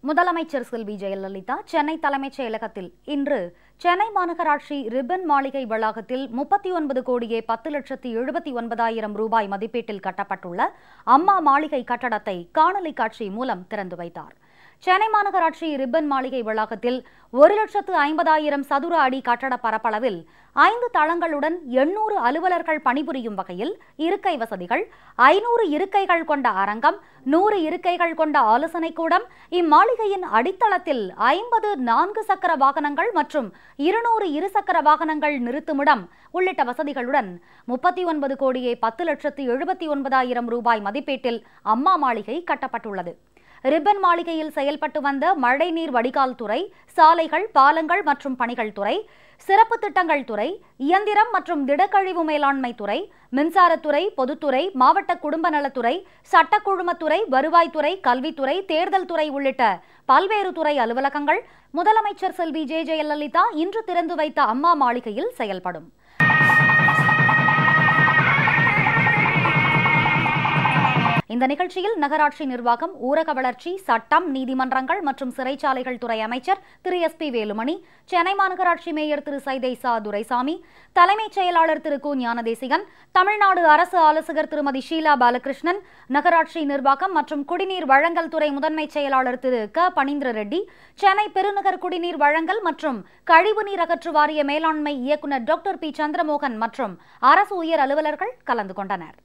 முதலமைச்சர் செல்வி ஜெயலலிதா சென்னை தலைமைச் செயலகத்தில் இன்று சென்னை மாநகராட்சி ரிப்பன் மாளிகை வளாகத்தில் 39 கோடியே 10,79,000 ரூபாய் மதிப்பீட்டில் கட்டப்பட்டுள்ள அம்மா மாளிகை கட்டடத்தை காணொலி காட்சி மூலம் திறந்து வைத்தார். சென்னை மாநகராட்சி ரிப்பன் மாளிகை வளாகத்தில் 1,50,000 சதுர அடி கட்டட பரப்பளவில் 5 தளங்களுடன் 800 அலுவலர்கள் பணிபுரியும் வகையில் இருக்கை வசதிகள், 500 இருக்கைகள் கொண்ட அரங்கம், 100 இருக்கைகள் கொண்ட ஆலோசனை கூடம், இம்மாளிகையின் அடித்தளத்தில் 50 4 சக்கர வாகனங்கள் மற்றும் 200 இருசக்கர வாகனங்கள் நிறுத்துமிடம் உள்ளிட்ட வசதிகளுடன் 39 கோடியே 10,79,000 ரூபாய் மதிப்பீட்டில் அம்மா மாளிகை கட்டப்பட்டுள்ளது. ரிப்பன் மாளிகையில் செயல்பட்டு வந்த மழைநீர் வடிகால் துறை, சாலைகள், பாலங்கள் மற்றும் பணிகள் துறை, சிறப்பு திட்டங்கள் துறை, இயந்திரம் மற்றும் திடக்கழிவு மேலாண்மை துறை, மின்சாரத்துறை, பொதுத்துறை, மாவட்ட குடும்ப நலத்துறை, சட்டக்குழுமத்துறை, வருவாய்த்துறை, கல்வித்துறை, தேர்தல் துறை உள்ளிட்ட பல்வேறு துறை அலுவலகங்கள் முதலமைச்சர் செல்வி ஜெயலலிதா இன்று திறந்து வைத்த அம்மா மாளிகையில் செயல்படும். இந்த நிகழ்ச்சியில் நகராட்சி நிர்வாகம், ஊரக வளர்ச்சி, சட்டம், நீதிமன்றங்கள் மற்றும் சிறைச்சாலைகள் துறை அமைச்சர் திரு SP வேலுமணி, சென்னை மாநகராட்சி மேயர் திரு சைதை துரைசாமி, தலைமைச் செயலாளர் திரு கு ஞானதேசிகன், தமிழ்நாடு அரசு ஆலோசகர் திருமதி ஷீலா பாலகிருஷ்ணன், நகராட்சி நிர்வாகம் மற்றும் குடிநீர் வழங்கல் துறை முதன்மை செயலாளர் திரு க பனீந்திர ரெட்டி, சென்னை பெருநகர் குடிநீர் வழங்கல் மற்றும் கழிவுநீர் அகற்று வாரிய மேலாண்மை இயக்குநர் டாக்டர் பி சந்திரமோகன் மற்றும் அரசு உயர் அலுவலர்கள் கலந்து கொண்டனர்.